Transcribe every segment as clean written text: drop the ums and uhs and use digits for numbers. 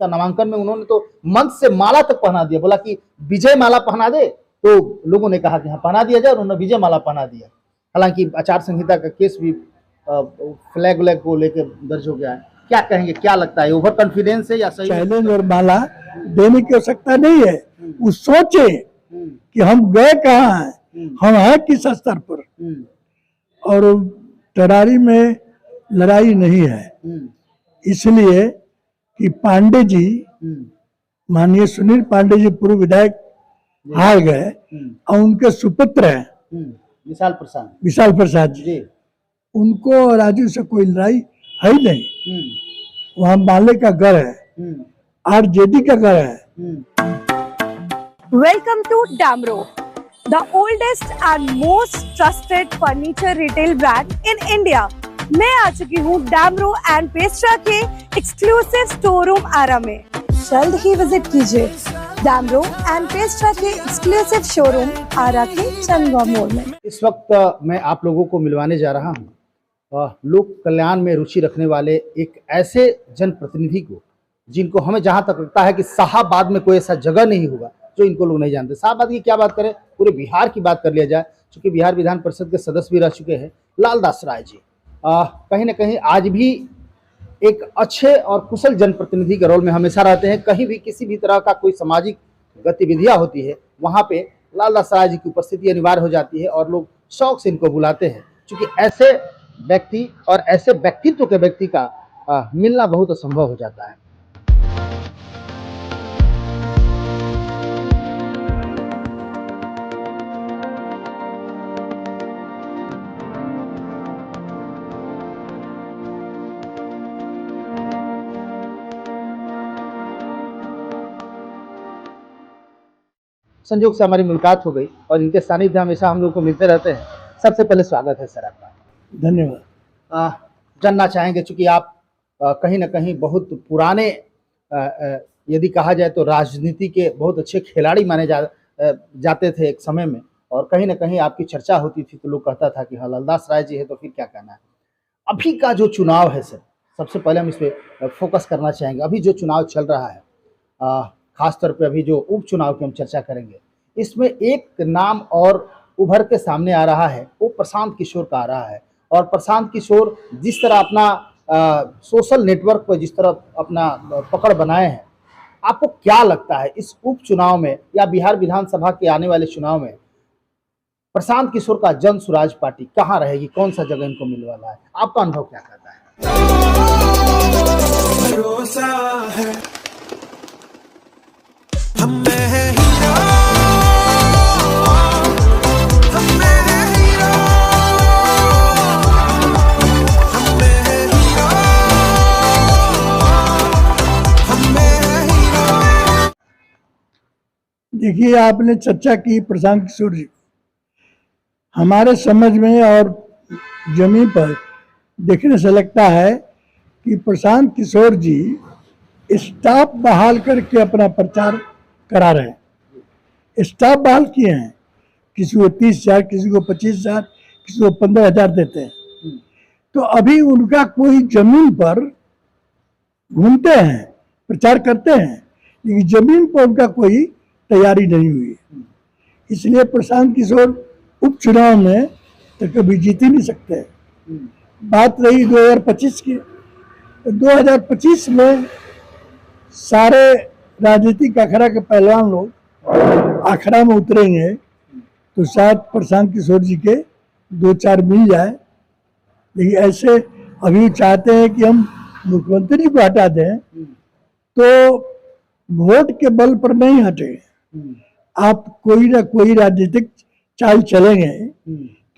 का नामांकन में उन्होंने तो मंच से माला तक पहना दिया, बोला कि विजय माला पहना दे, तो लोगों ने कहा कि हाँ पहना दिया जाए, और उन्होंने विजय माला पहना दिया। हालांकि आचार संहिता का केस भी फ्लैग व्लैग को लेकर दर्ज हो गया है। क्या कहेंगे, क्या लगता है, ओवर कॉन्फिडेंस है या सही? चैलेंज और माला देने की आवश्यकता नहीं है। वो सोचे कि हम गए कहाँ हैं, हम हैं किस स्तर पर, और तरारी में लड़ाई नहीं है। इसलिए कि पांडे जी, माननीय सुनील पांडे जी पूर्व विधायक हार गए, और उनके सुपुत्र हैं विशाल प्रसाद जी, उनको राजू से कोई लड़ाई है ही नहीं। वहाँ माले का घर है, आरजेडी का घर है। Welcome to Damro, the oldest and most trusted furniture retail brand in India. मैं आ चुकी हूँ डैमरो एंड पेस्ट्रा के एक्सक्लूसिव स्टोर रूम आरा में। जल्द ही विजिट कीजिए डैमरो एंड पेस्ट्रा के एक्सक्लूसिव शोरूम आरा के चंदवा मोड़ में। इस वक्त मैं आप लोगों को मिलवाने जा रहा हूँ लोक कल्याण में रुचि रखने वाले एक ऐसे जनप्रतिनिधि को, जिनको हमें जहाँ तक लगता है कि शाहाबाद में कोई ऐसा जगह नहीं होगा जो इनको लोग नहीं जानते। शाहाबाद की क्या बात करें, पूरे बिहार की बात कर लिया जाए, चूँकि बिहार विधान परिषद के सदस्य भी रह चुके हैं लालदास राय जी। कहीं ना कहीं आज भी एक अच्छे और कुशल जनप्रतिनिधि के रोल में हमेशा रहते हैं। कहीं भी किसी भी तरह का कोई सामाजिक गतिविधियाँ होती है, वहाँ पे लालदास राय जी की उपस्थिति अनिवार्य हो जाती है और लोग शौक से इनको बुलाते हैं। चूँकि ऐसे व्यक्ति और ऐसे व्यक्तित्व के व्यक्ति का मिलना बहुत असंभव हो जाता है। संयोग से हमारी मुलाकात हो गई और इनके सानिध्य हमेशा हम लोग को मिलते रहते हैं। सबसे पहले स्वागत है सर आपका। धन्यवाद। जानना चाहेंगे, चूंकि आप कहीं ना कहीं बहुत पुराने यदि कहा जाए तो राजनीति के बहुत अच्छे खिलाड़ी माने जाते थे एक समय में, और कहीं ना कहीं आपकी चर्चा होती थी तो लोग कहता था कि हाँ लालदास राय जी है तो फिर क्या कहना है। अभी का जो चुनाव है सर, सबसे पहले हम इस पर फोकस करना चाहेंगे। अभी जो चुनाव चल रहा है, खासतौर पे अभी जो उपचुनाव की हम चर्चा करेंगे, इसमें एक नाम और उभर के सामने आ रहा है, वो प्रशांत किशोर का आ रहा है। और प्रशांत किशोर जिस तरह अपना सोशल नेटवर्क पर जिस तरह अपना पकड़ बनाए हैं, आपको क्या लगता है इस उपचुनाव में या बिहार विधानसभा के आने वाले चुनाव में प्रशांत किशोर का जन स्वराज पार्टी कहाँ रहेगी, कौन सा जगह इनको मिलने वाला है? आपका अनुभव क्या कहता है? देखिए, आपने चर्चा की प्रशांत किशोर जी। हमारे समझ में और जमीन पर देखने से लगता है कि प्रशांत किशोर जी स्टाफ बहाल करके अपना प्रचार करा रहे हैं। स्टाफ बहाल किए हैं, किसी को 30,000, किसी को 25,000, किसी को 15,000 देते हैं। तो अभी उनका कोई जमीन पर घूमते हैं, प्रचार करते हैं, लेकिन जमीन पर उनका कोई तैयारी नहीं हुई है। इसलिए प्रशांत किशोर उपचुनाव में तो कभी जीत ही नहीं सकते। बात रही 2025 की, तो 2025 में सारे राजनीतिक अखाड़ा के पहलवान लोग अखाड़ा में उतरेंगे, तो शायद प्रशांत किशोर जी के 2-4 मिल जाए। लेकिन ऐसे अभी चाहते हैं कि हम मुख्यमंत्री को हटा दें, तो वोट के बल पर नहीं हटे। आप कोई ना कोई राजनीतिक चाल चलेंगे,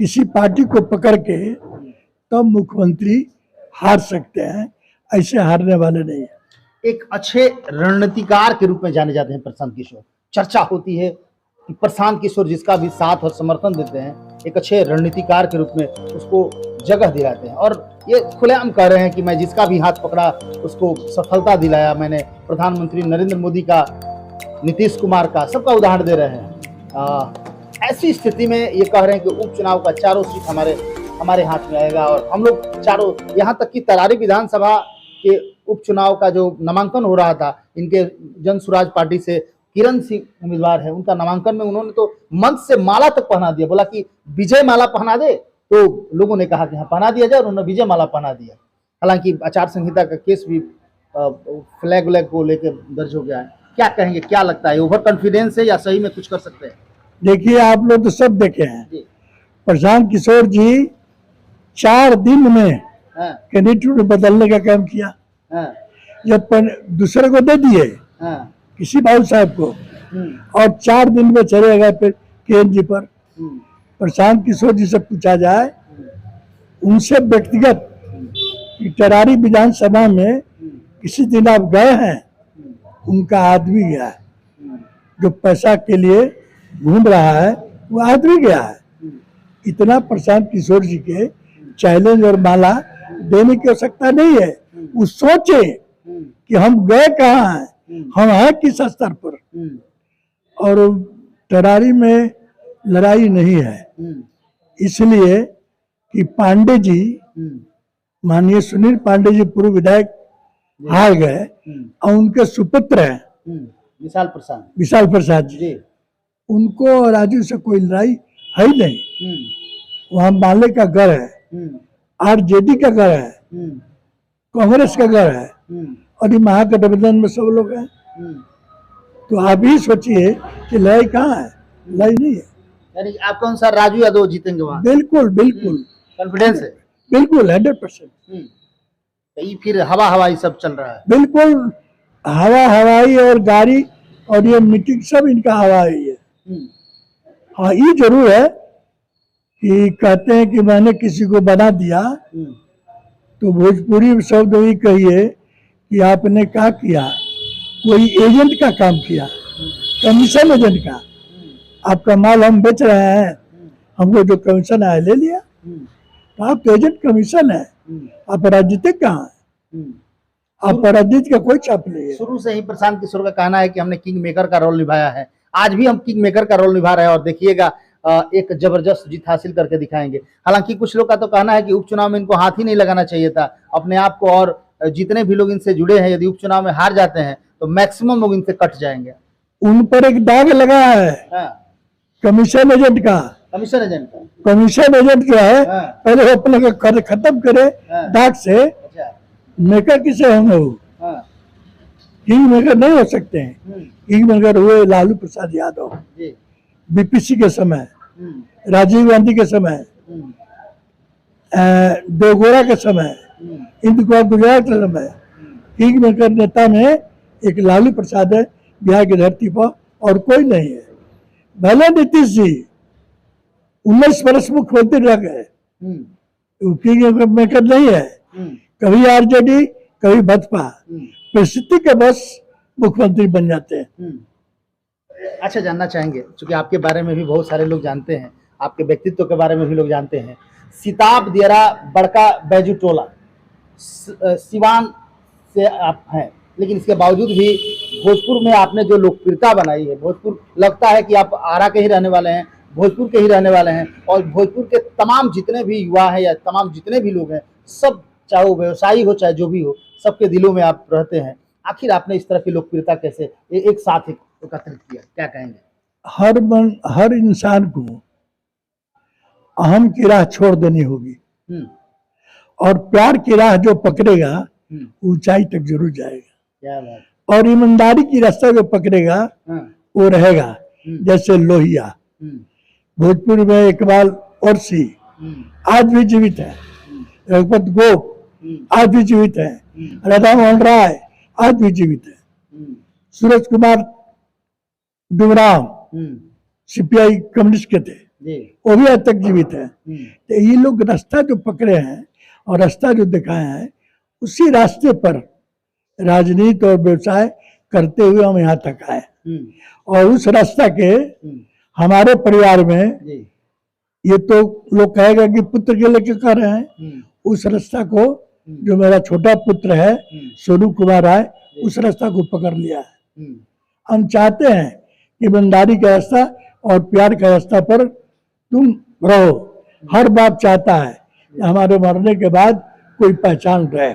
किसी पार्टी को पकड़ के तब मुख्यमंत्री हार सकते हैं, ऐसे हारने वाले नहीं है। एक अच्छे रणनीतिकार के रूप में जाने जाते हैं प्रशांत किशोर। चर्चा होती है कि प्रशांत किशोर जिसका भी साथ और समर्थन देते हैं, एक अच्छे रणनीतिकार के रूप में उसको जगह दिलाते हैं, और ये खुलेआम कह रहे हैं कि मैं जिसका भी हाथ पकड़ा उसको सफलता दिलाया। मैंने प्रधानमंत्री नरेंद्र मोदी का, नीतीश कुमार का, सबका उदाहरण दे रहे हैं। ऐसी स्थिति में ये कह रहे हैं कि उपचुनाव का चारों सीट हमारे हाथ में आएगा, और हम लोग चारों, यहाँ तक कि तरारी विधानसभा के उपचुनाव का जो नामांकन हो रहा था, इनके जन स्वराज पार्टी से किरण सिंह उम्मीदवार है, उनका नामांकन में उन्होंने तो मंच से माला तक पहना दिया, बोला कि विजय माला पहना दे, तो लोगों ने कहा कि हाँ पहना दिया जाए, और उन्होंने विजय माला पहना दिया। हालांकि आचार संहिता का केस भी फ्लैग व्लैग को लेकर दर्ज हो गया है। क्या कहेंगे, क्या लगता है, ओवर कॉन्फिडेंस है या सही में कुछ कर सकते हैं? देखिए, आप लोग तो सब देखे हैं, जी। प्रशांत किशोर जी 4 दिन में हाँ, कैंडिडेट बदलने का काम किया। हाँ, जब दूसरे को दे दिए, हाँ, किसी बाबू साहब को, हम्म, और 4 दिन में चले गए फिर केएन जी पर। हम्म, प्रशांत किशोर जी से पूछा जाए, उनसे व्यक्तिगत टरारी विधानसभा में किसी दिन आप गए हैं? उनका आदमी गया है, जो पैसा के लिए घूम रहा है वो आदमी गया है। इतना प्रशांत किशोर जी के चैलेंज और माला देने की आवश्यकता नहीं है। वो सोचे कि हम गए कहाँ हैं, हम हैं किस स्तर पर, और टरारी में लड़ाई नहीं है। इसलिए कि पांडे जी, माननीय सुनील पांडे जी पूर्व विधायक हार गए, और उनके सुपुत्र हैं विशाल प्रसाद जी, उनको और राजू से कोई लड़ाई है ही नहीं। वहाँ माले का घर है, आरजेडी का घर है, कांग्रेस का घर है, और ये महागठबंधन में सब लोग हैं। तो आप ही सोचिए कि लड़ाई कहाँ है, लड़ाई नहीं है। यानी आपके अनुसार राजू यादव जीतेंगे वहाँ? बिल्कुल बिल्कुल कॉन्फिडेंस है? बिल्कुल 100%। ये फिर हवा हवाई सब चल रहा है? बिल्कुल हवा हवाई और गाड़ी और ये मीटिंग सब इनका हवाई है। हाँ, ये जरूर है कि कहते हैं कि मैंने किसी को बना दिया, तो भोजपुरी शब्द वही कहिए कि आपने क्या किया, कोई एजेंट का काम किया, कमीशन एजेंट का। आपका माल हम बेच रहे हैं, हमको जो कमीशन आया ले लिया, तो आप तो एजेंट कमीशन है, आप राजनीतिक कहाँ है? आप राजनीति का कोई छाप नहीं है। शुरू से ही प्रशांत किशोर का कहना है कि हमने किंग मेकर का रोल निभाया है, आज भी हम किंग मेकर का रोल निभा रहे हैं, और देखिएगा एक जबरदस्त जीत हासिल करके दिखाएंगे। हालांकि कुछ लोग का तो कहना है कि उपचुनाव में इनको हाथ ही नहीं लगाना चाहिए था अपने आप को, और जितने भी लोग इनसे जुड़े हैं यदि उपचुनाव में हार जाते हैं तो मैक्सिमम लोग इनसे कट जाएंगे। उन पर एक दाग लगा है। हाँ। कमीशन एजेंट का। कमीशन एजेंट का? कमीशन एजेंट क्या है? हाँ। पहले वो अपने को खत्म करे। हाँ। दाग से। अच्छा। मेकर किसे होंगे वो? हाँ। किंग मेकर नहीं हो सकते हैं। किंग मेकर हुए लालू प्रसाद यादव जी। बीपीसी के समय, राजीव गांधी के समय, देवगौड़ा के समय, इंदिरा कुमार गुजरात के समय। किंग मेकर नेता में एक लालू प्रसाद है बिहार की धरती पर, और कोई नहीं है। भले नीतीश जी 19 वर्ष मुख्यमंत्री रह गए, किंग मेकर नहीं है। कभी आरजेडी, कभी भाजपा, परिस्थिति के बस मुख्यमंत्री बन जाते हैं। अच्छा, जानना चाहेंगे, क्योंकि आपके बारे में भी बहुत सारे लोग जानते हैं, आपके व्यक्तित्व के बारे में भी लोग जानते हैं। सिताब दियरा बड़का बैजू टोला सिवान से आप हैं, लेकिन इसके बावजूद भी भोजपुर में आपने जो लोकप्रियता बनाई है, भोजपुर लगता है कि आप आरा के ही रहने वाले हैं, भोजपुर के ही रहने वाले हैं, और भोजपुर के तमाम जितने भी युवा हैं या तमाम जितने भी लोग हैं, सब चाहे वो व्यवसायी हो चाहे जो भी हो, सबके दिलों में आप रहते हैं। आखिर आपने इस तरह की लोकप्रियता कैसे एक साथ एकत्रित किया, क्या कहेंगे? हर इंसान को अहम की राह छोड़ देनी होगी, और प्यार की राह जो पकड़ेगा ऊंचाई तक जरूर जाएगा। क्या बात। और ईमानदारी की रास्ता जो पकड़ेगा वो रहेगा। जैसे लोहिया, भोजपुर में इकबाल और सी आज भी जीवित है, रघुपत गोप आज भी जीवित है, राधा मोहन राय आज भी जीवित है, सूरज कुमार डुमराव सीपीआई कम्युनिस्ट के थे, वो भी आज तक जीवित है। तो ये लोग रास्ता जो पकड़े हैं और रास्ता जो दिखाए हैं, उसी रास्ते पर राजनीति और व्यवसाय करते हुए हम यहाँ तक आए। और उस रास्ता के हमारे परिवार में, ये तो लोग कहेगा कि पुत्र के लेके कर रहे हैं, उस रास्ता को जो मेरा छोटा पुत्र है सोनू कुमार राय, उस रास्ता को पकड़ लिया है। हम चाहते हैं कि ईमानदारी का रास्ता और प्यार का रास्ता पर तुम रहो। हर बाप चाहता है कि हमारे मरने के बाद कोई पहचान रहे।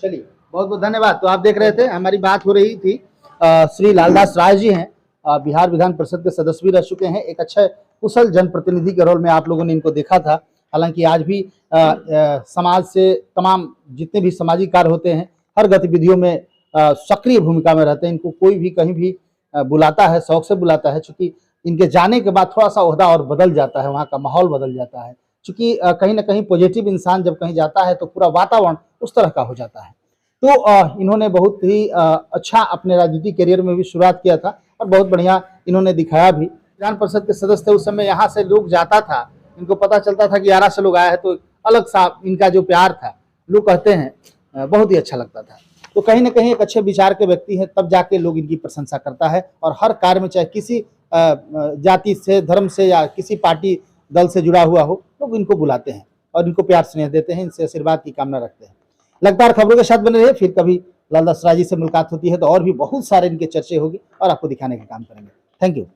चलिए, बहुत बहुत धन्यवाद। तो आप देख रहे थे, हमारी बात हो रही थी श्री लालदास राय जी हैं, बिहार विधान परिषद के सदस्य भी रह चुके हैं। एक अच्छे कुशल जनप्रतिनिधि के रोल में आप लोगों ने इनको देखा था। हालांकि आज भी समाज से तमाम जितने भी सामाजिक कार्य होते हैं, हर गतिविधियों में सक्रिय भूमिका में रहते हैं। इनको कोई भी कहीं भी बुलाता है, शौक से बुलाता है, चूंकि इनके जाने के बाद थोड़ा सा ओहदा और बदल जाता है, वहाँ का माहौल बदल जाता है। चूंकि कहीं ना कहीं पॉजिटिव इंसान जब कहीं जाता है तो पूरा वातावरण उस तरह का हो जाता है। तो इन्होंने बहुत ही अच्छा अपने राजनीतिक करियर में भी शुरुआत किया था और बहुत बढ़िया इन्होंने दिखाया भी। विधान परिषद के सदस्य थे, उस समय यहाँ से लोग जाता था, इनको पता चलता था कि आरा से लोग आया है, तो अलग सा इनका जो प्यार था, लोग कहते हैं बहुत ही अच्छा लगता था। तो कहीं ना कहीं एक अच्छे विचार के व्यक्ति हैं, तब जाके लोग इनकी प्रशंसा करता है और हर कार्य में, चाहे किसी जाति से, धर्म से या किसी पार्टी दल से जुड़ा हुआ हो, लोग इनको बुलाते हैं और इनको प्यार स्नेह देते हैं, इनसे आशीर्वाद की कामना रखते हैं। लगातार खबरों के साथ बने रहिए, फिर कभी लालदास राय जी से मुलाकात होती है तो और भी बहुत सारे इनके चर्चे होगी और आपको दिखाने का काम करेंगे। Thank you.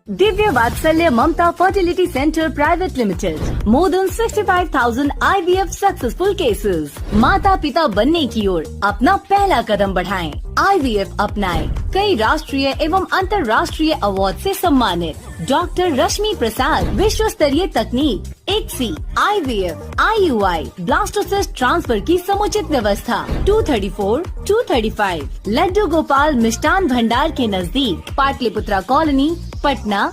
Divya Vatsalya Mamta Fertility Center Private Limited. More than 65,000 IVF successful cases. माता पिता बनने की ओर अपना पहला कदम बढ़ाएं। IVF अपनाएं। कई राष्ट्रीय एवं अंतर्राष्ट्रीय अवार्ड से सम्मानित डॉक्टर रश्मि प्रसाद, विश्व स्तरीय तकनीक, ICSI, IVF, IUI, blastocyst transfer की समुचित व्यवस्था। 234, 235 लड्डू गोपाल मिष्ठान भंडार के नजदीक, पाटलिपुत्रा कॉलोनी, पटना।